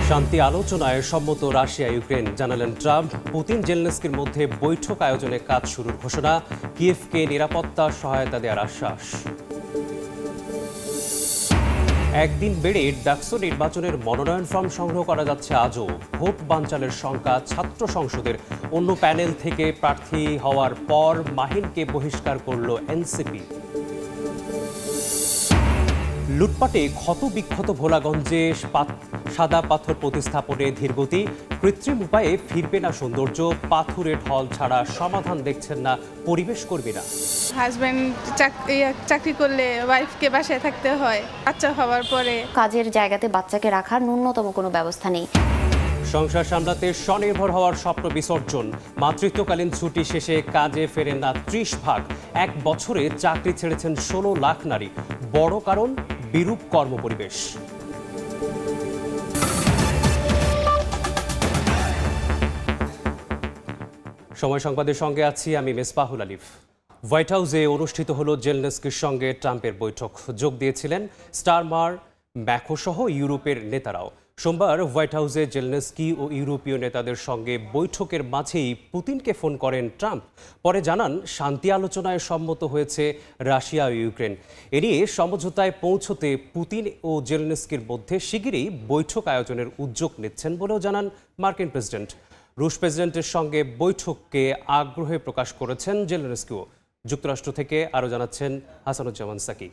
শান্তি আলোচনায় সম্মত রাশিয়া ইউক্রেন, জানালেন ট্রাম্প। পুতিন জেলেনস্কির মধ্যে বৈঠক আয়োজনে কাজ শুরুর ঘোষণা, কিয়েভকে নিরাপত্তা সহায়তা দেওয়ার আশ্বাস। একদিন বেড়ে ডাকসু নির্বাচনের মনোনয়ন ফর্ম সংগ্রহ করা যাচ্ছে আজও। ভোট বানচালের শঙ্কা ছাত্র সংসদের অন্য প্যানেল থেকে প্রার্থী হওয়ার পর মাহিনকে বহিষ্কার করল এনসিপি। লুটপাটে ক্ষতবিক্ষত ভোলাগঞ্জে সাদা পাথর প্রতিস্থাপনে ধীরগতি, কৃত্রিম উপায়ে ফিরবে না সৌন্দর্য, পাথুরে ঢল ছাড়া সমাধান দেখছেন না পরিবেশ কর্মীরা। হাজব্যান্ড চাকরি করলে ওয়াইফকে বাসায় থাকতে হয়, বাচ্চা হওয়ার পরে কাজের জায়গাতে বাচ্চাকে রাখার ন্যূনতম কোনো ব্যবস্থা নেই। সংসার সামলাতে স্বনির্ভর হওয়ার স্বপ্ন বিসর্জন, মাতৃত্বকালীন ছুটি শেষে কাজে ফেরেন না 30%। এক বছরে চাকরি ছেড়েছেন 16 লাখ নারী। বড় কারণ বিরূপ কর্মপরিবেশ। সময় সংবাদের সঙ্গে আছি আমি মেসবাহুল আলিফ। হোয়াইট হাউসে অনুষ্ঠিত হলো জেলেনস্কির সঙ্গে ট্রাম্পের বৈঠক। যোগ দিয়েছিলেন স্টারমার, ম্যাকো সহ ইউরোপের নেতারাও। সোমবার হোয়াইট হাউসে জেলেনস্কি ও ইউরোপীয় নেতাদের সঙ্গে বৈঠকের মাঝেই পুতিনকে ফোন করেন ট্রাম্প। পরে জানান শান্তি আলোচনায় সম্মত হয়েছে রাশিয়া ও ইউক্রেন। এ নিয়ে সমঝোতায় পৌঁছতে পুতিন ও জেলেনস্কির মধ্যে শিগগিরই বৈঠক আয়োজনের উদ্যোগ নিচ্ছেন বলেও জানান মার্কিন প্রেসিডেন্ট। রুশ প্রেসিডেন্টের সঙ্গে বৈঠককে আগ্রহে প্রকাশ করেছেন জেলেনস্কিও। যুক্তরাষ্ট্র থেকে আরও জানাচ্ছেন হাসানুজ্জামান সাকি।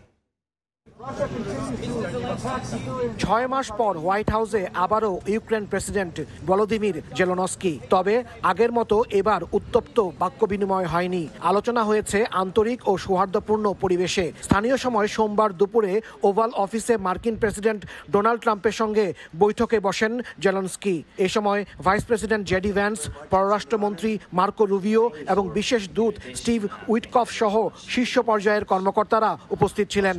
6 মাস পর হোয়াইট হাউসে আবারও ইউক্রেন প্রেসিডেন্ট ভলোদিমির জেলেনস্কি। তবে আগের মতো এবার উত্তপ্ত বাক্য বিনিময় হয়নি। আলোচনা হয়েছে আন্তরিক ও সৌহার্দ্যপূর্ণ পরিবেশে। স্থানীয় সময় সোমবার দুপুরে ওভাল অফিসে মার্কিন প্রেসিডেন্ট ডোনাল্ড ট্রাম্পের সঙ্গে বৈঠকে বসেন জেলেনস্কি। এ সময় ভাইস প্রেসিডেন্ট জেডি ভ্যান্স, পররাষ্ট্রমন্ত্রী মার্কো রুবিও এবং বিশেষ দূত স্টিভ উইটকফ সহ শীর্ষ পর্যায়ের কর্মকর্তারা উপস্থিত ছিলেন।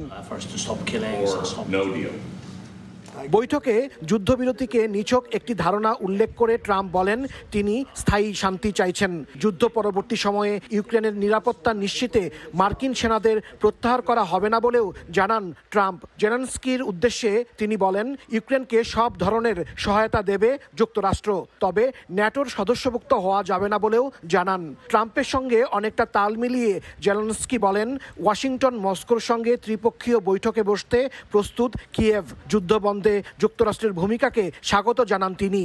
বৈঠকে যুদ্ধবিরতিকে নিছক একটি ধারণা উল্লেখ করে ট্রাম্প বলেন তিনি স্থায়ী শান্তি চাইছেন। যুদ্ধ পরবর্তী সময়ে ইউক্রেনের নিরাপত্তা নিশ্চিতে মার্কিন সেনাদের প্রত্যাহার করা হবে না বলেও জানান ট্রাম্প। জেলেনস্কির উদ্দেশ্যে তিনি বলেন ইউক্রেনকে সব ধরনের সহায়তা দেবে যুক্তরাষ্ট্র, তবে ন্যাটোর সদস্যভুক্ত হওয়া যাবে না বলেও জানান। ট্রাম্পের সঙ্গে অনেকটা তাল মিলিয়ে জেলেনস্কি বলেন ওয়াশিংটন মস্কোর সঙ্গে ত্রিপক্ষীয় বৈঠকে বসতে প্রস্তুত কিয়েভ। যুদ্ধবন্ধে যুক্তরাষ্ট্রের ভূমিকাকে স্বাগত জানান তিনি।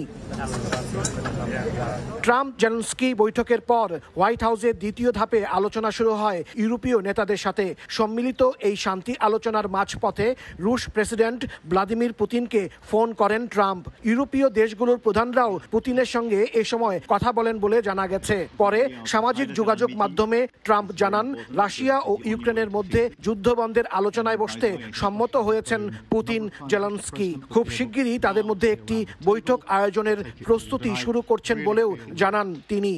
ট্রাম্প জেলেনস্কি বৈঠকের পর হোয়াইট হাউসে দ্বিতীয় ধাপে আলোচনা শুরু হয় ইউরোপীয় নেতাদের সাথে। সম্মিলিত এই শান্তি আলোচনার মাঝপথে রুশ প্রেসিডেন্ট ভ্লাদিমির পুতিনকে ফোন করেন ট্রাম্প। ইউরোপীয় দেশগুলোর প্রধানরাও পুতিনের সঙ্গে এ সময় কথা বলেন বলে জানা গেছে। পরে সামাজিক যোগাযোগ মাধ্যমে ট্রাম্প জানান রাশিয়া ও ইউক্রেনের মধ্যে যুদ্ধবন্ধের আলোচনায় বসতে সম্মত হয়েছেন পুতিন জেলেনস্কি। খুব শিগগিরই তাদের মধ্যে একটি বৈঠক আয়োজনের প্রস্তুতি শুরু করছেন বলেও জানান তিনি।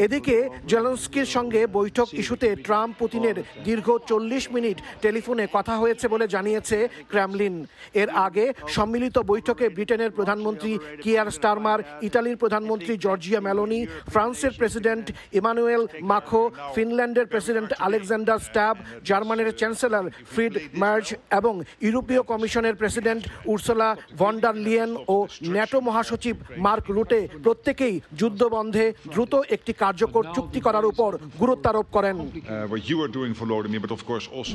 এদিকে জেলেনস্কির সঙ্গে বৈঠক ইস্যুতে ট্রাম্প পুতিনের দীর্ঘ 40 মিনিট টেলিফোনে কথা হয়েছে বলে জানিয়েছে ক্রেমলিন। এর আগে সম্মিলিত বৈঠকে ব্রিটেনের প্রধানমন্ত্রী কিয়ার স্টারমার, ইতালির প্রধানমন্ত্রী জর্জিয়া মেলোনি, ফ্রান্সের প্রেসিডেন্ট ইমানুয়েল মাখো, ফিনল্যান্ডের প্রেসিডেন্ট আলেকজান্ডার স্ট্যাব, জার্মানির চ্যান্সেলর ফ্রিড মার্জ এবং ইউরোপীয় কমিশনের president Ursula von der Leyen ও ন্যাটো মহাসচিব মার্ক রুটে প্রত্যেকেই যুদ্ধবন্ধে দ্রুত একটি কার্যকর চুক্তি করার উপর গুরুত্ব আরোপ করেন।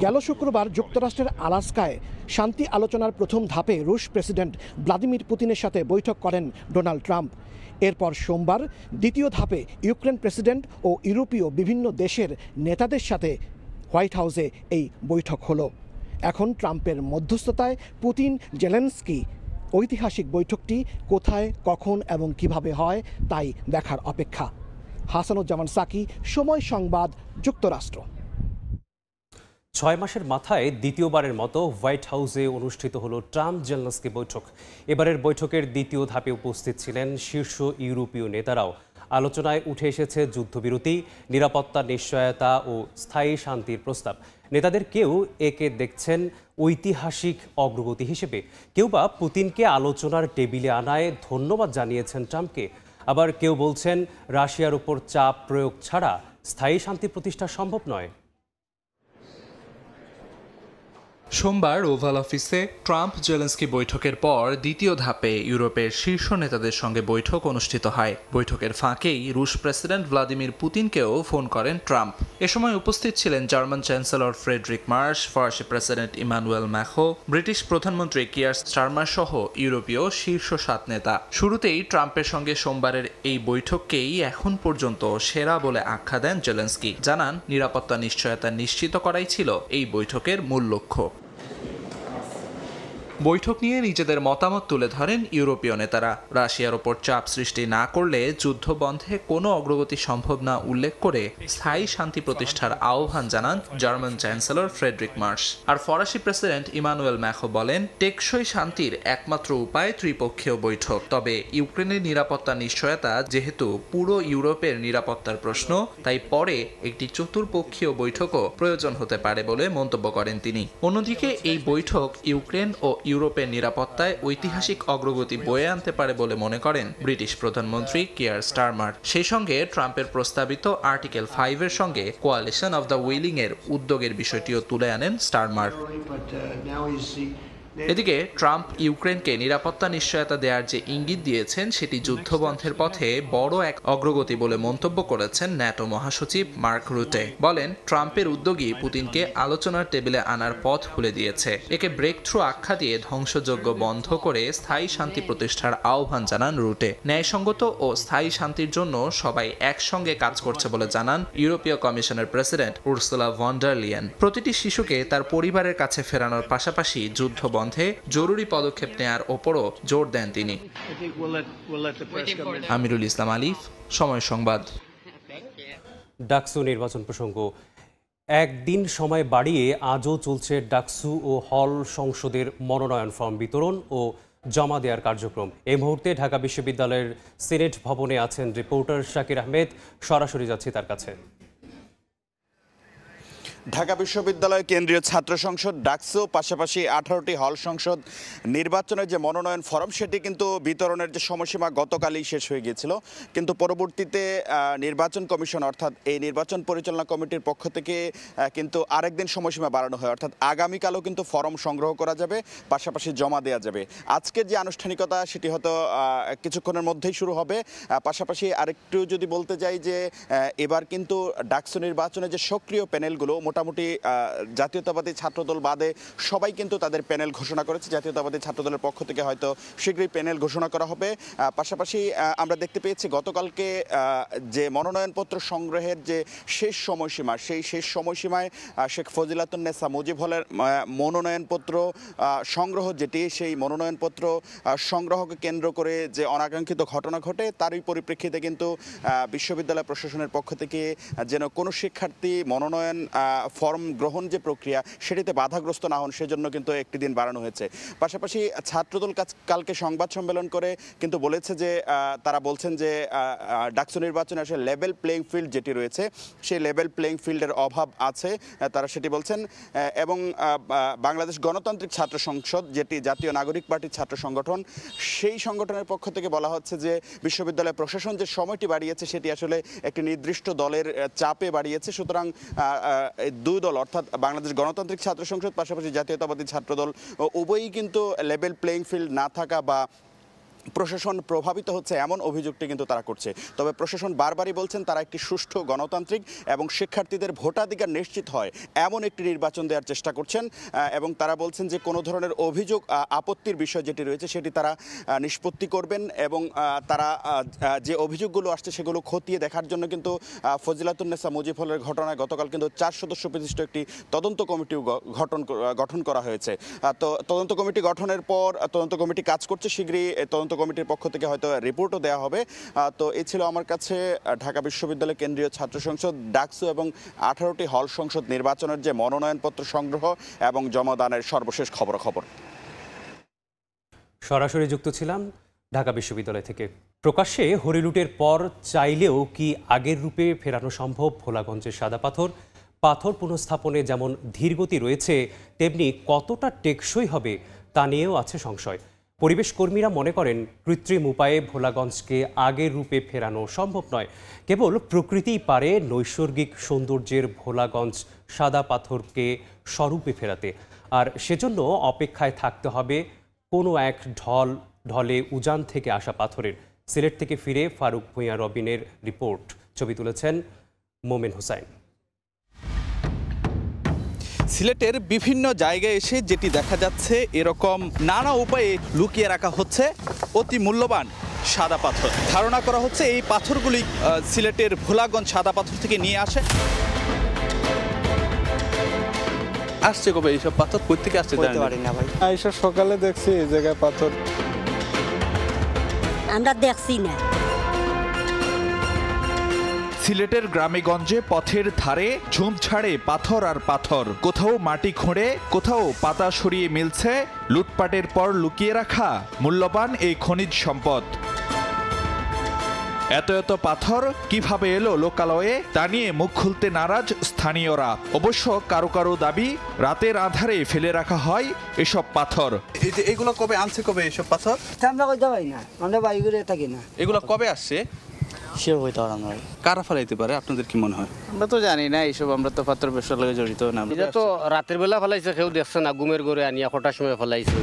গেল শুক্রবার যুক্তরাষ্ট্রের আলাস্কায় শান্তি আলোচনার প্রথম ধাপে রুশ প্রেসিডেন্ট ভ্লাদিমির পুতিনের সাথে বৈঠক করেন ডোনাল্ড ট্রাম্প। এরপর সোমবার দ্বিতীয় ধাপে ইউক্রেন প্রেসিডেন্ট ও ইউরোপীয় বিভিন্ন দেশের নেতাদের সাথে হোয়াইট হাউসে এই বৈঠক হলো। এখন ট্রাম্পের মধ্যস্থতায় পুতিন জেলেনস্কি ঐতিহাসিক বৈঠকটি কোথায়, কখন এবং কিভাবে হয় তাই দেখার অপেক্ষা। হাসানুজ্জামান সাকি, সময় সংবাদ, যুক্তরাষ্ট্র। 6 মাসের মাথায় দ্বিতীয়বারের মতো হোয়াইট হাউসে অনুষ্ঠিত হলো ট্রাম্প জেলেনস্কি বৈঠক। এবারের বৈঠকের দ্বিতীয় ধাপে উপস্থিত ছিলেন শীর্ষ ইউরোপীয় নেতারাও। আলোচনায় উঠে এসেছে যুদ্ধবিরতি, নিরাপত্তা নিশ্চয়তা ও স্থায়ী শান্তির প্রস্তাব। নেতাদের কেউ একে দেখছেন ঐতিহাসিক অগ্রগতি হিসেবে, কেউ বা পুতিনকে আলোচনার টেবিলে আনায় ধন্যবাদ জানিয়েছেন ট্রাম্পকে। আবার কেউ বলছেন রাশিয়ার উপর চাপ প্রয়োগ ছাড়া স্থায়ী শান্তি প্রতিষ্ঠা সম্ভব নয়। সোমবার ওভাল অফিসে ট্রাম্প জেলেন্সকি বৈঠকের পর দ্বিতীয় ধাপে ইউরোপের শীর্ষ নেতাদের সঙ্গে বৈঠক অনুষ্ঠিত হয়। বৈঠকের ফাঁকেই রুশ প্রেসিডেন্ট ভ্লাদিমির পুতিনকেও ফোন করেন ট্রাম্প। এ সময় উপস্থিত ছিলেন জার্মান চ্যান্সেলর ফ্রেডরিক মার্শ, ফরাসি প্রেসিডেন্ট ইমানুয়েল ম্যাখো, ব্রিটিশ প্রধানমন্ত্রী কিয়ার স্টারমার সহ ইউরোপীয় শীর্ষ 7 নেতা। শুরুতেই ট্রাম্পের সঙ্গে সোমবারের এই বৈঠককেই এখন পর্যন্ত সেরা বলে আখ্যা দেন জেলেন্সকি। জানান, নিরাপত্তা নিশ্চয়তা নিশ্চিত করাই ছিল এই বৈঠকের মূল লক্ষ্য। বৈঠক নিয়ে নিজেদের মতামত তুলে ধরেন ইউরোপীয় নেতারা। রাশিয়ার ওপর চাপ সৃষ্টি না করলে যুদ্ধ বন্ধে কোনো অগ্রগতি সম্ভব না উল্লেখ করে স্থায়ী শান্তি প্রতিষ্ঠার আহ্বান জানান জার্মান চ্যান্সেলর ফ্রেডরিক মার্শ। আর ফরাসি প্রেসিডেন্ট ইমানুয়েল ম্যাখো বলেন, টেকসই শান্তির একমাত্র উপায় ত্রিপক্ষীয় বৈঠক। তবে ইউক্রেনের নিরাপত্তা নিশ্চয়তা যেহেতু পুরো ইউরোপের নিরাপত্তার প্রশ্ন, তাই পরে একটি চতুর্পক্ষীয় বৈঠকও প্রয়োজন হতে পারে বলে মন্তব্য করেন তিনি। অন্যদিকে এই বৈঠক ইউক্রেন ও ইউরোপের নিরাপত্তায় ঐতিহাসিক অগ্রগতি বয়ে আনতে পারে বলে মনে করেন ব্রিটিশ প্রধানমন্ত্রী কিয়ার স্টারমার। সেই সঙ্গে ট্রাম্পের প্রস্তাবিত আর্টিকেল 5 এর সঙ্গে কোয়ালিশন অফ দ্য উইলিং এর উদ্যোগের বিষয়টিও তুলে আনেন স্টারমার। এদিকে ট্রাম্প ইউক্রেনকে নিরাপত্তা নিশ্চয়তা দেওয়ার যে ইঙ্গিত দিয়েছেন সেটি যুদ্ধবন্ধের পথে বড় এক অগ্রগতি বলে মন্তব্য করেছেন ন্যাটো মহাসচিব মার্ক রুটে। বলেন, ট্রাম্পের উদ্যোগই পুতিনকে আলোচনার টেবিলে আনার পথ খুলে দিয়েছে। একে ব্রেক থ্রু আখ্যা দিয়ে ধ্বংসযজ্ঞ বন্ধ করে স্থায়ী শান্তি প্রতিষ্ঠার আহ্বান জানান রুটে। ন্যায়সঙ্গত ও স্থায়ী শান্তির জন্য সবাই একসঙ্গে কাজ করছে বলে জানান ইউরোপীয় কমিশনের president Ursula von der Leyen. প্রতিটি শিশুকে তার পরিবারের কাছে ফেরানোর পাশাপাশি যুদ্ধ বন্ধে জরুরি পদক্ষেপ নেয়ার ওপরও জোর দেন তিনি। আমিরুল ইসলাম আলিফ, সময় সংবাদ। ডাকসু নির্বাচন প্রসঙ্গ, একদিন সময় বাড়িয়ে আজও চলছে ডাকসু ও হল সংসদের মনোনয়ন ফর্ম বিতরণ ও জমা দেওয়ার কার্যক্রম। এই মুহূর্তে ঢাকা বিশ্ববিদ্যালয়ের সিনেট ভবনে আছেন রিপোর্টার শাকির আহমেদ। সরাসরি যাচ্ছি তার কাছে। ঢাকা বিশ্ববিদ্যালয় কেন্দ্রীয় ছাত্র সংসদ ডাকসু পাশাপাশি 18টি হল সংসদ নির্বাচনের যে মনোনয়ন ফরম সেটি কিন্তু বিতরণের যে সময়সীমা গতকালই শেষ হয়ে গিয়েছিল, কিন্তু পরবর্তীতে নির্বাচন কমিশন অর্থাৎ এই নির্বাচন পরিচালনা কমিটির পক্ষ থেকে কিন্তু আরেকদিন সময়সীমা বাড়ানো হয়, অর্থাৎ আগামীকালও কিন্তু ফরম সংগ্রহ করা যাবে, পাশাপাশি জমা দেওয়া যাবে। আজকের যে আনুষ্ঠানিকতা সেটি হয়তো কিছুক্ষণের মধ্যেই শুরু হবে। পাশাপাশি আরেকটু যদি বলতে যাই যে এবার কিন্তু ডাকসু নির্বাচনে যে সক্রিয় প্যানেলগুলো মোটামুটি জাতীয়তাবাদী ছাত্রদল বাদে সবাই কিন্তু তাদের প্যানেল ঘোষণা করেছে। জাতীয়তাবাদী ছাত্রদলের পক্ষ থেকে হয়তো শীঘ্রই প্যানেল ঘোষণা করা হবে। পাশাপাশি আমরা দেখতে পেয়েছি গতকালকে যে মনোনয়নপত্র সংগ্রহের যে শেষ সময়সীমা, সেই শেষ সময়সীমায় শেখ ফজিলাতুন্নেসা মুজিব হলের মনোনয়নপত্র সংগ্রহ যেটি, সেই মনোনয়নপত্র সংগ্রহকে কেন্দ্র করে যে অনাকাঙ্ক্ষিত ঘটনা ঘটে, তারই পরিপ্রেক্ষিতে কিন্তু বিশ্ববিদ্যালয় প্রশাসনের পক্ষ থেকে যেন কোনো শিক্ষার্থী মনোনয়ন ফর্ম গ্রহণ যে প্রক্রিয়া সেটিতে বাধাগ্রস্ত না হন সেজন্য কিন্তু একটি দিন বাড়ানো হয়েছে। পাশাপাশি ছাত্রদল কালকে সংবাদ সম্মেলন করে কিন্তু বলেছে যে তারা বলছেন যে ডাকসু নির্বাচনে আসলে লেভেল প্লেইং ফিল্ড যেটি রয়েছে সেই লেভেল প্লেইং ফিল্ডের অভাব আছে, তারা সেটি বলছেন। এবং বাংলাদেশ গণতান্ত্রিক ছাত্র সংসদ যেটি জাতীয় নাগরিক পার্টির ছাত্র সংগঠন, সেই সংগঠনের পক্ষ থেকে বলা হচ্ছে যে বিশ্ববিদ্যালয় প্রশাসন যে সময়টি বাড়িয়েছে সেটি আসলে একটি নির্দিষ্ট দলের চাপে বাড়িয়েছে। সুতরাং দুই দল অর্থাৎ বাংলাদেশ গণতান্ত্রিক ছাত্র সংসদ পাশাপাশি জাতীয়তাবাদী ছাত্রদল উভয়ই কিন্তু লেভেল প্লেইং ফিল্ড না থাকা বা প্রশাসন প্রভাবিত হচ্ছে এমন অভিযোগটি কিন্তু তারা করছে। তবে প্রশাসন বারবারই বলছেন তারা একটি সুষ্ঠু গণতান্ত্রিক এবং শিক্ষার্থীদের ভোটাধিকার নিশ্চিত হয় এমন একটি নির্বাচন দেওয়ার চেষ্টা করছেন, এবং তারা বলছেন যে কোনো ধরনের অভিযোগ আপত্তির বিষয় যেটি রয়েছে সেটি তারা নিষ্পত্তি করবেন, এবং তারা যে অভিযোগগুলো আসছে সেগুলো খতিয়ে দেখার জন্য কিন্তু ফজিলাতুন্নেসা মুজিব হলের ঘটনায় গতকাল কিন্তু 4 সদস্য বিশিষ্ট একটি তদন্ত কমিটিও গঠন করা হয়েছে। তো তদন্ত কমিটি গঠনের পর তদন্ত কমিটি কাজ করছে, শীঘ্রই তদন্ত কমিটির পক্ষ থেকে হয়তো রিপোর্টও দেওয়া হবে। তো এই ছিল আমার কাছে ঢাকা বিশ্ববিদ্যালয় কেন্দ্রীয় ছাত্র সংসদ ডাকসু এবং 18টি হল সংসদ নির্বাচনের যে মনোনয়নপত্র সংগ্রহ এবং জমাদানের সর্বশেষ খবরাখবর। সরাসরি যুক্ত ছিলাম ঢাকা বিশ্ববিদ্যালয় থেকে। প্রকাশ্যে হরিলুটের পর চাইলেও কি আগের রূপে ফেরানো সম্ভব ভোলাগঞ্জের সাদা পাথর পুনঃস্থাপনে যেমন ধীরগতি রয়েছে, তেমনি কতটা টেকসই হবে তা নিয়েও আছে সংশয়। পরিবেশ কর্মীরা মনে করেন কৃত্রিম উপায়ে ভোলাগঞ্জকে আগের রূপে ফেরানো সম্ভব নয়, কেবল প্রকৃতিই পারে নৈসর্গিক সৌন্দর্যের ভোলাগঞ্জ সাদা পাথরকে স্বরূপে ফেরাতে। আর সেজন্য অপেক্ষায় থাকতে হবে কোনো এক ঢলে উজান থেকে আসা পাথরের। সিলেট থেকে ফিরে ফারুক ভূঁইয়া রবিনের রিপোর্ট। ছবি তুলেছেন মোমেন হুসাইন। সিলেটের বিভিন্ন জায়গায় এসে যেটি দেখা যাচ্ছে, এরকম নানা উপায়ে লুকিয়ে রাখা হচ্ছে অতি মূল্যবান সাদা পাথর। ধারণা করা হচ্ছে এই পাথরগুলি সিলেটের ভোলাগঞ্জ সাদা পাথর থেকে নিয়ে আসে। আসছে কবে এইসব পাথর? কই থেকে আসছে জানি না ভাই। আইসা সকালে দেখছি এই জায়গায় পাথর। আমরা দেখছি না। সিলেটের গ্রামেগঞ্জে পথের ধারে ঝুমঝাড়ে পাথর আর পাথর, কোথাও মাটি খুঁড়ে, কোথাও পাতা সরিয়ে মিলছে লুটপাটের পর লুকিয়ে রাখা মূল্যবান এই খনিজ সম্পদ। এত পাথর কিভাবে এলো লোকালয়ে তা নিয়ে মুখ খুলতে নারাজ স্থানীয়রা। অবশ্য কারো কারো দাবি, রাতের আধারে ফেলে রাখা হয় এসব পাথর। এই যে এগুলো কবে আনছে, কবে এসব পাথর? আমরা কইতে পারি না, আমরা বাড়ি করে থাকি না। এগুলো কবে আসছে শিওর হইতে পারি না। কারা ফেলাইতে পারে আপনাদের কি মনে হয়? আমরা তো জানি না এইসব, আমরা তো পাথর ব্যবসার লগে জড়িত না। এটা তো রাতের বেলা ফেলাইছে, কেউ দেখছে না, ঘুমের ঘরে আনিয়া কটার সময় ফেলাইছে।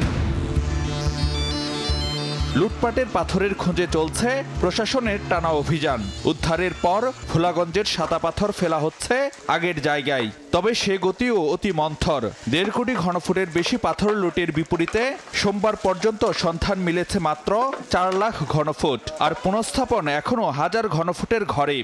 লুটপাটের পাথরের খোঁজে চলছে প্রশাসনের টানা অভিযান। উদ্ধারের পর ভোলাগঞ্জের সাদা পাথর ফেলা হচ্ছে আগের জায়গায়। তবে সে গতিও অতি মন্থর। 1.5 কোটি ঘনফুটের বেশি পাথর লুটের বিপরীতে সোমবার পর্যন্ত সন্ধান মিলেছে মাত্র 4 লাখ ঘনফুট, আর পুনঃস্থাপন এখনো 1000 ঘনফুটের ঘরে।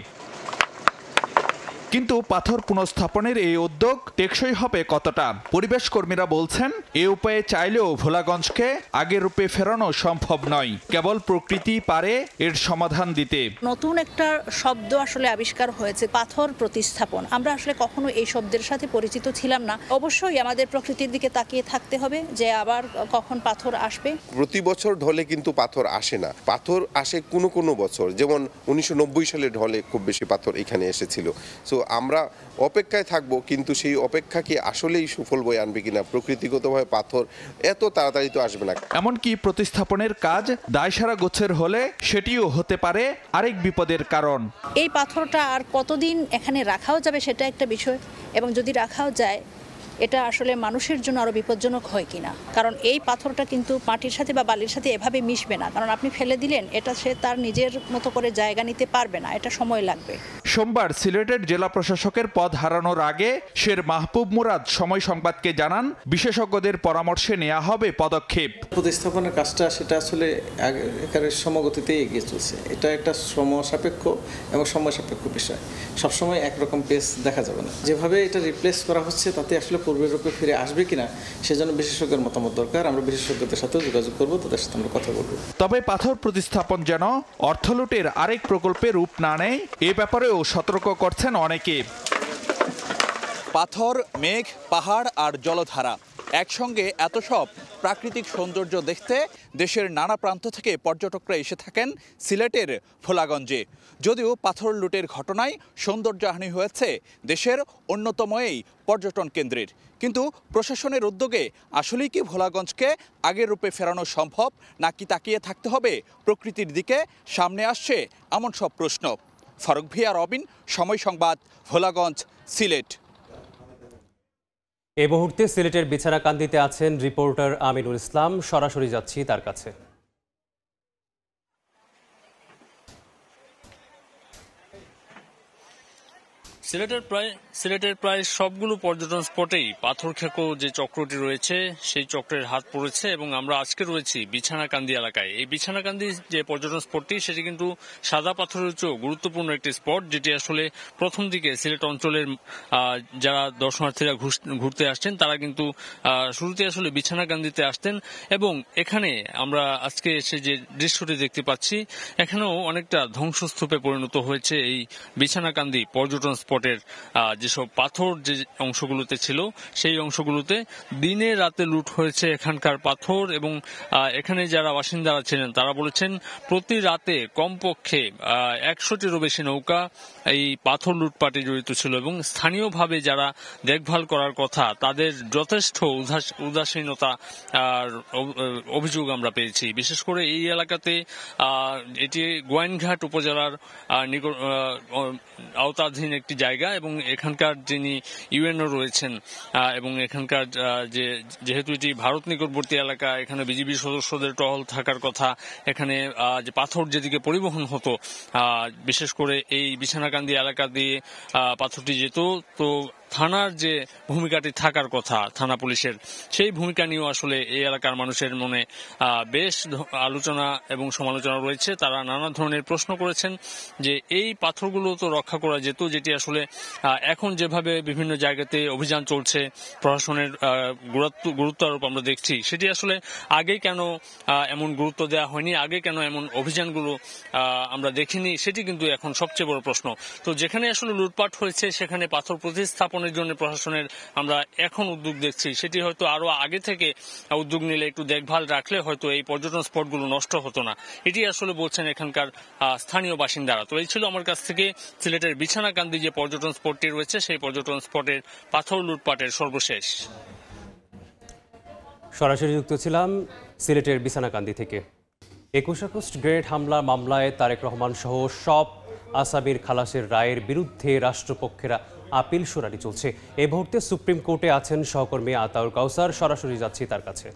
কিন্তু পাথর পুনঃস্থাপনের এই উদ্যোগ টেকসই হবে কতটা? পরিবেশ কর্মীরা বলছেন, এ উপায়ে চাইলেও ভোলাগঞ্জকে আগের রূপে ফেরানো সম্ভব নয়। কেবল প্রকৃতি পারে এর সমাধান দিতে। নতুন একটা শব্দ আসলে আবিষ্কার হয়েছে, পাথর প্রতিস্থাপন। আমরা আসলে কখনো এই শব্দের সাথে পরিচিত ছিলাম না। অবশ্যই আমাদের প্রকৃতির দিকে তাকিয়ে থাকতে হবে যে আবার কখন পাথর আসবে। প্রতি বছর ঢলে কিন্তু পাথর আসে না, পাথর আসে কোনো বছর। যেমন 1990 সালে ঢলে খুব বেশি পাথর এখানে এসেছিল। সো আমরা অপেক্ষায় থাকবো, কিন্তু সেই অপেক্ষা কি আসলেই সুফল বয়ে আনবে কিনা? প্রকৃতিগতভাবে পাথর এত তাড়াতাড়ি তো আসবে না। এমনকি প্রতিস্থাপনের কাজ দায়সারা গোছের হলে সেটিও হতে পারে আরেক বিপদের কারণ। এই পাথরটা আর কতদিন এখানে রাখাও যাবে সেটা একটা বিষয়, এবং যদি রাখাও যায় এটা আসলে মানুষের জন্য আরো বিপজ্জনক হয় কিনা। কারণ এই পাথরটা কিন্তু মাটির সাথে বা বালির সাথে এভাবে মিশবে না, কারণ আপনি ফেলে দিলেন এটা সে তার নিজের মতো করে জায়গা নিতে পারবে না, এটা সময় লাগবে। সোমবার সিলেটের জেলা প্রশাসকের পদ হারানোর আগে শের মাহবুব মুরাদ সময় সংবাদকে জানান, বিশেষজ্ঞদের পরামর্শে নেওয়া হবে পদক্ষেপ। প্রতিস্থাপনের কাজটা সেটা আসলে একেবারে সমগতিতেই এগিয়ে চলছে। এটা একটা সময় সাপেক্ষ এবং সময় সাপেক্ষ বিষয়। সবসময় একরকম পেস দেখা যাবে না। যেভাবে এটা রিপ্লেস করা হচ্ছে তাতে আসলে পূর্বের রূপে ফিরে আসবে কিনা সেজন্য বিশেষজ্ঞের মতামত দরকার। আমরা বিশেষজ্ঞদের সাথেও যোগাযোগ করব, তাদের সাথে আমরা কথা বলব। তবে পাথর প্রতিস্থাপন যেন অর্থলুটের আরেক প্রকল্পে রূপ না নেয়, এ ব্যাপারেও সতর্ক করছেন অনেকে। পাথর, মেঘ, পাহাড় আর জলধারা একসঙ্গে এত সব প্রাকৃতিক সৌন্দর্য দেখতে দেশের নানা প্রান্ত থেকে পর্যটকরা এসে থাকেন সিলেটের ভোলাগঞ্জে। যদিও পাথর লুটের ঘটনায় সৌন্দর্যহানি হয়েছে দেশের অন্যতম এই পর্যটন কেন্দ্রের, কিন্তু প্রশাসনের উদ্যোগে আসলেই কি ভোলাগঞ্জকে আগের রূপে ফেরানো সম্ভব, নাকি তাকিয়ে থাকতে হবে প্রকৃতির দিকে? সামনে আসছে এমন সব প্রশ্ন। ফারুক ভূঁইয়া রবিন, সময় সংবাদ, ভোলাগঞ্জ, সিলেট। এই মুহূর্তে সিলেটের বিছানাকান্দিতে আছেন রিপোর্টার আমিনুল ইসলাম। সরাসরি যাচ্ছি তার কাছে। সিলেটের প্রায় সবগুলো পর্যটন স্পটেই পাথর খেকো যে চক্রটি রয়েছে সেই চক্রের হাত পড়েছে, এবং আমরা আজকে রয়েছি বিছানাকান্দি এলাকায়। এই বিছানাকান্দি যে পর্যটন স্পটটি সেটি কিন্তু সাদা পাথরের চেয়েও গুরুত্বপূর্ণ একটি স্পট, যেটি আসলে প্রথম দিকে সিলেট অঞ্চলের যারা দর্শনার্থীরা ঘুরতে আসছেন তারা কিন্তু শুরুতে আসলে বিছানাকান্দিতে আসতেন, এবং এখানে আমরা আজকে এসে যে দৃশ্যটি দেখতে পাচ্ছি এখানেও অনেকটা ধ্বংসস্তূপে পরিণত হয়েছে এই বিছানাকান্দি পর্যটন স্পটের যেসব পাথর যে অংশগুলোতে ছিল সেই অংশগুলোতে দিনে রাতে লুট হয়েছে এখানকার পাথর। এবং এখানে যারা বাসিন্দারা ছিলেন তারা বলেছেন প্রতি রাতে কমপক্ষে 100টিরও বেশি নৌকা এই পাথর লুটপাটে জড়িত ছিল, এবং স্থানীয়ভাবে যারা দেখভাল করার কথা তাদের যথেষ্ট উদাসীনতা অভিযোগ আমরা পেয়েছি। বিশেষ করে এই এলাকাতে এটি গোয়াইনঘাট উপজেলার আওতাধীন একটি জায়গা। জায়গা এবং এখানকার যিনি ইউএনও রয়েছেন এবং এখানকার যেহেতু এটি ভারত নিকটবর্তী এলাকা, এখানে বিজিবি সদস্যদের টহল থাকার কথা, এখানে যে পাথর যেদিকে পরিবহন হতো বিশেষ করে এই বিছানাকান্দি এলাকা দিয়ে পাথরটি যেত, তো থানার যে ভূমিকাটি থাকার কথা থানা পুলিশের, সেই ভূমিকা নিয়েও আসলে এই এলাকার মানুষের মনে বেশ আলোচনা এবং সমালোচনা রয়েছে। তারা নানা ধরনের প্রশ্ন করেছেন যে এই পাথরগুলো তো রক্ষা করা যেত, যেটি আসলে এখন যেভাবে বিভিন্ন জায়গাতে অভিযান চলছে, প্রশাসনের গুরুত্ব আরোপ আমরা দেখছি, সেটি আসলে আগে কেন এমন গুরুত্ব দেওয়া হয়নি, আগে কেন এমন অভিযানগুলো আমরা দেখিনি, সেটি কিন্তু এখন সবচেয়ে বড় প্রশ্ন। তো যেখানে আসলে লুটপাট হয়েছে সেখানে পাথর প্রতিস্থাপনের জন্য প্রশাসনের আমরা এখন উদ্যোগ দেখছি, সেটি হয়তো আরো আগে থেকে উদ্যোগ নিলে, একটু দেখভাল রাখলে হয়তো এই পর্যটন স্পটগুলো নষ্ট হতো না, এটি আসলে বলছেন এখানকার স্থানীয় বাসিন্দারা। তো এই ছিল আমার কাছ থেকে সিলেটের বিছানাকান্দি যে পর্যটন স্পটটি রয়েছে সেই পর্যটন স্পটের পাথর লুটপাটের সর্বশেষ। সরাসরি যুক্ত ছিলাম সিলেটের বিছানাকান্দি থেকে। 21 আগস্ট গ্রেনেড হামলা মামলায় তারেক রহমান সহ সব আসামির খালাসের রায়ের বিরুদ্ধে রাষ্ট্রপক্ষেরা আপিল শুনানি চলছে। এই মুহূর্তে সুপ্রিম কোর্টে আছেন সহকর্মী আতাউর কাউসার, সরাসরি যাচ্ছি তার কাছে।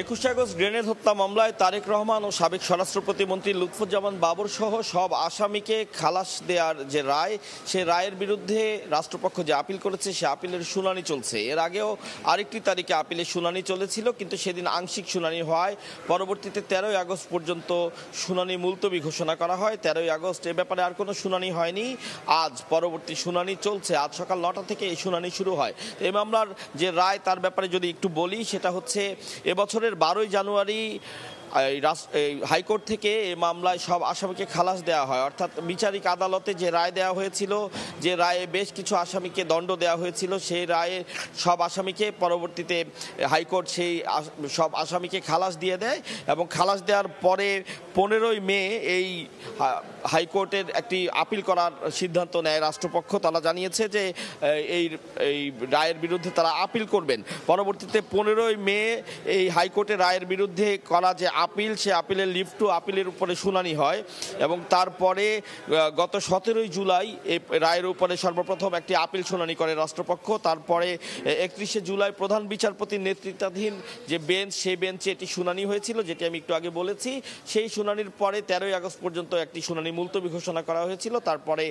21 আগস্ট গ্রেনেড হত্যা মামলায় তারেক রহমান ও সাবেক স্বরাষ্ট্র প্রতিমন্ত্রী লুৎফুজ্জামান বাবর সহ সব আসামিকে খালাস দেওয়ার যে রায়, সেই রায়ের বিরুদ্ধে রাষ্ট্রপক্ষ যে আপিল করেছে সে আপিলের শুনানি চলছে। এর আগেও আরেকটি তারিখে আপিলের শুনানি চলেছিল, কিন্তু সেদিন আংশিক শুনানি হয়। পরবর্তীতে 13 আগস্ট পর্যন্ত শুনানি মুলতবি ঘোষণা করা হয়। 13 আগস্ট এ ব্যাপারে আর কোনো শুনানি হয়নি। আজ পরবর্তী শুনানি চলছে। আজ সকাল 9টা থেকে এই শুনানি শুরু হয়। এই মামলার যে রায় তার ব্যাপারে যদি একটু বলি, সেটা হচ্ছে এবছরের 12 জানুয়ারি হাইকোর্ট থেকে এই মামলায় সব আসামিকে খালাস দেওয়া হয়। অর্থাৎ বিচারিক আদালতে যে রায় দেওয়া হয়েছিল, যে রায়ে বেশ কিছু আসামিকে দণ্ড দেওয়া হয়েছিল, সেই রায়ে সব আসামিকে পরবর্তীতে হাইকোর্ট সেই সব আসামিকে খালাস দিয়ে দেয় এবং খালাস দেওয়ার পরে 15ই মে এই হাইকোর্টের একটি আপিল করার সিদ্ধান্ত নেয় রাষ্ট্রপক্ষ। তারা জানিয়েছে যে এই রায়ের বিরুদ্ধে তারা আপিল করবেন। পরবর্তীতে 15ই মে এই হাইকোর্টের রায়ের বিরুদ্ধে করা যে আপিল, সে আপিলের লিভ টু আপিলের উপরে শুনানি হয় এবং তারপরে গত 17ই জুলাই এই রায়ের উপরে সর্বপ্রথম একটি আপিল শুনানি করে রাষ্ট্রপক্ষ। তারপরে 31শে জুলাই প্রধান বিচারপতির নেতৃত্বাধীন যে বেঞ্চ, সেই বেঞ্চে এটি শুনানি হয়েছিল, যেটি আমি একটু আগে বলেছি। সেই শুনানির পরে 13 আগস্ট পর্যন্ত একটি শুনানি মুলতবি ঘোষণা করা হয়েছিল। তারপরে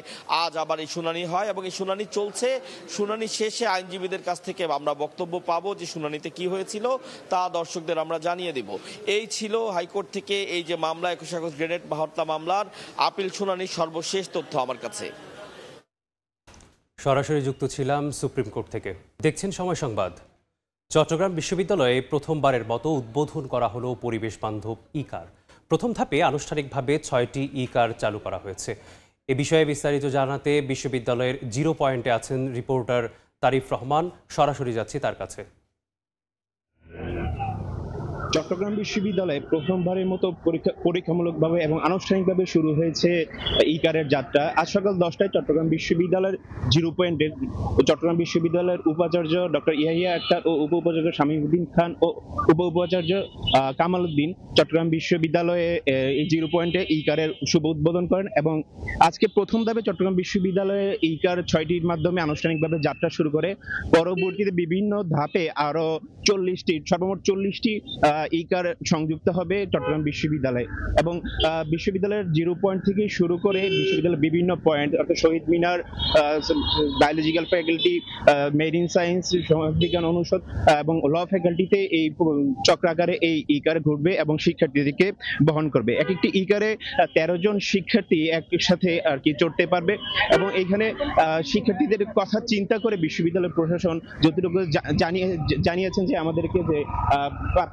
আজ আবার এই শুনানি হয় এবং এই শুনানি চলছে। শুনানি শেষে আইনজীবীদের কাছ থেকে আমরা বক্তব্য পাবো যে শুনানিতে কি হয়েছিল, তা দর্শকদের আমরা জানিয়ে দেব। এই ছিল হাইকোর্ট থেকে এই যে মামলা 21 আগস্ট গ্রেনেড হত্যা মামলার আপিল শুনানির সর্বশেষ তথ্য আমার কাছে। সরাসরি যুক্ত ছিলাম সুপ্রিম কোর্ট থেকে। দেখছেন সময় সংবাদ। চট্টগ্রাম বিশ্ববিদ্যালয়ে প্রথমবারের মতো উদ্বোধন করা হলো পরিবেশ বান্ধব ই-কার। প্রথম ধাপে আনুষ্ঠানিকভাবে 6টি ই-কার চালু করা হয়েছে। এ বিষয়ে বিস্তারিত জানাতে বিশ্ববিদ্যালয়ের জিরো পয়েন্টে আছেন রিপোর্টার তারিফ রহমান, সরাসরি যাচ্ছি তার কাছে। চট্টগ্রাম বিশ্ববিদ্যালয়ে প্রথমবারের মতো পরীক্ষামূলকভাবে এবং আনুষ্ঠানিকভাবে শুরু হয়েছে ই-কারের যাত্রা। আজ সকাল 10টায় চট্টগ্রাম বিশ্ববিদ্যালয়ের জিরো পয়েন্টে চট্টগ্রাম বিশ্ববিদ্যালয়ের উপাচার্য ডক্টর ইয়াহিয়া আক্তার ও উপ উপাচার্য শামীমউদ্দিন খান ও উপ উপাচার্য কামাল উদ্দিন চট্টগ্রাম বিশ্ববিদ্যালয়ে এই জিরো পয়েন্টে ই-কারের শুভ উদ্বোধন করেন এবং আজকে প্রথম ধাপে চট্টগ্রাম বিশ্ববিদ্যালয়ে ই-কার 6টির মাধ্যমে আনুষ্ঠানিকভাবে যাত্রা শুরু করে। পরবর্তীতে বিভিন্ন ধাপে আরো 40টি, সর্বমোট 40টি ই-কার সংযুক্ত হবে চট্টগ্রাম বিশ্ববিদ্যালয়ে এবং বিশ্ববিদ্যালয়ের জিরো পয়েন্ট থেকে শুরু করে বিশ্ববিদ্যালয়ের বিভিন্ন পয়েন্ট, অর্থাৎ শহীদ মিনার, বায়োলজিক্যাল ফ্যাকাল্টি, মেরিন সায়েন্স, সমাজ বিজ্ঞান অনুষদ এবং ল ফ্যাকাল্টিতে এই চক্রাকারে এই ই-কার ঘুরবে এবং শিক্ষার্থীদেরকে বহন করবে। এক একটি ই-কারে 13 জন শিক্ষার্থী একসাথে আর কি চড়তে পারবে এবং এখানে শিক্ষার্থীদের কথা চিন্তা করে বিশ্ববিদ্যালয় প্রশাসন যতটুকু জানিয়েছেন যে আমাদেরকে যে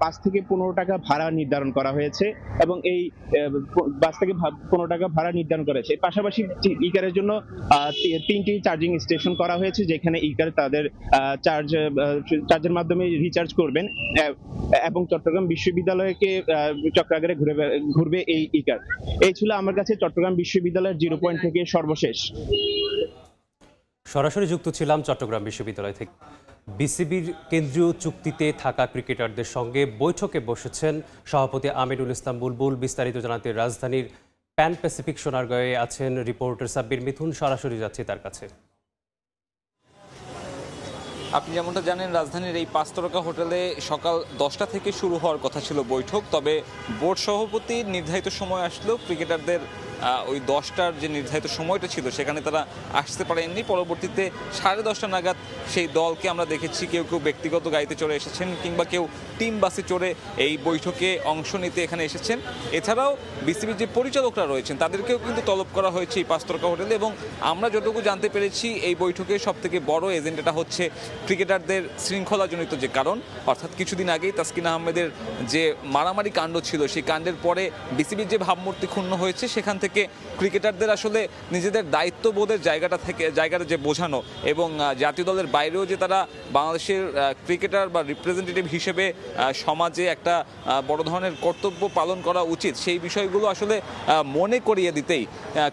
5 থেকে 15 টাকা ভাড়া নির্ধারণ করা হয়েছে এবং এই 5 থেকে 15 টাকা ভাড়া নির্ধারণ করা হয়েছে। পাশাপাশি ই-কারের জন্য 3টি চার্জিং স্টেশন করা হয়েছে, যেখানে ই-কার তাদের চার্জের মাধ্যমে রিচার্জ করবেন এবং চট্টগ্রাম বিশ্ববিদ্যালয়কে চক্রাকারে ঘুরবে এই ই-কার। এই ছিল আমার কাছে চট্টগ্রাম বিশ্ববিদ্যালয়ের জিরো পয়েন্ট থেকে সর্বশেষ। সরাসরি যুক্ত ছিলাম চট্টগ্রাম বিশ্ববিদ্যালয় থেকে। বিসিবির কেন্দ্রীয় চুক্তিতে থাকা ক্রিকেটারদের সঙ্গে বৈঠকে বসেছেন সভাপতি আমিনুল ইসলাম বুলবুল। বিস্তারিত জানাতে রাজধানীর প্যান প্যাসিফিক সোনারগাঁয়ে আছেন রিপোর্টার সাব্বির মিথুন, সরাসরি যাচ্ছি তার কাছে। আপনি যেমনটা জানেন, রাজধানীর এই 5 তারকা হোটেলে সকাল 10টা থেকে শুরু হওয়ার কথা ছিল বৈঠক। তবে বোর্ড সভাপতির নির্ধারিত সময় আসলেও ক্রিকেটারদের ওই 10টার যে নির্ধারিত সময়টা ছিল সেখানে তারা আসতে পারেননি। পরবর্তীতে 10:30 নাগাদ সেই দলকে আমরা দেখেছি কেউ কেউ ব্যক্তিগত গাড়িতে চড়ে এসেছেন, কিংবা কেউ টিম বাসে চড়ে এই বৈঠকে অংশ নিতে এখানে এসেছেন। এছাড়াও বিসিবির যে পরিচালকরা রয়েছেন তাদেরকেও কিন্তু তলব করা হয়েছে এই 5 তারকা হোটেলে। এবং আমরা যতটুকু জানতে পেরেছি, এই বৈঠকের সবথেকে বড় এজেন্ডাটা হচ্ছে ক্রিকেটারদের শৃঙ্খলাজনিত যে কারণ, অর্থাৎ কিছুদিন আগেই তাসকিন আহমেদের যে মারামারি কাণ্ড ছিল, সেই কাণ্ডের পরে বিসিবির যে ভাবমূর্তি ক্ষুণ্ণ হয়েছে, সেখান থেকে ক্রিকেটারদের আসলে নিজেদের দায়িত্ববোধের জায়গাটা যে বোঝানো, এবং জাতীয় দলের বাইরেও যে তারা বাংলাদেশের ক্রিকেটার বা রিপ্রেজেন্টেটিভ হিসেবে সমাজে একটা বড় ধরনের কর্তব্য পালন করা উচিত, সেই বিষয়গুলো আসলে মনে করিয়ে দিতেই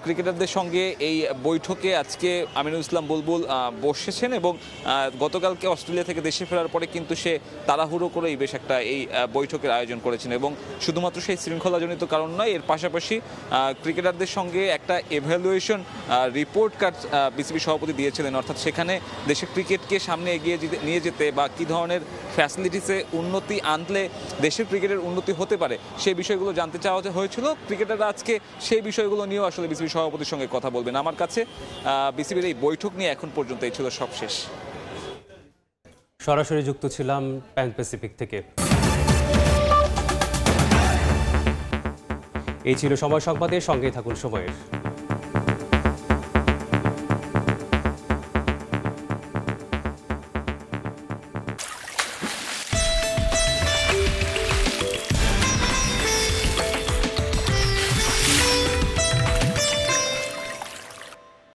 ক্রিকেটারদের সঙ্গে এই বৈঠকে আজকে আমিনুল ইসলাম বুলবুল বসেছেন। এবং গতকালকে অস্ট্রেলিয়া থেকে দেশে ফেরার পরে কিন্তু সে তাড়াহুড়ো করেই বেশ একটা এই বৈঠকের আয়োজন করেছেন। এবং শুধুমাত্র সেই শৃঙ্খলাজনিত কারণ নয়, এর পাশাপাশি ক্রিকেটারদের সঙ্গে একটা এভ্যালুয়েশন রিপোর্ট কার্ড বিসিবি সভাপতি দিয়েছিলেন, অর্থাৎ সেখানে দেশের ক্রিকেটকে সামনে এগিয়ে নিয়ে যেতে বা কী ধরনের ফ্যাসিলিটিসে উন্নতি আনলে দেশের ক্রিকেটের উন্নতি হতে পারে, সেই বিষয়গুলো জানতে চাওয়া হয়েছিল। ক্রিকেটাররা আজকে সেই বিষয়গুলো নিয়েও আসলে বিসিবি সভাপতির সঙ্গে কথা বলবেন। আমার কাছে বিসিবির এই বৈঠক নিয়ে এখন পর্যন্ত এই ছিল সবশেষ। সরাসরি যুক্ত ছিলাম প্যান প্যাসিফিক থেকে। এই ছিল সময় সংবাদের, সঙ্গেই থাকুন সময়ের।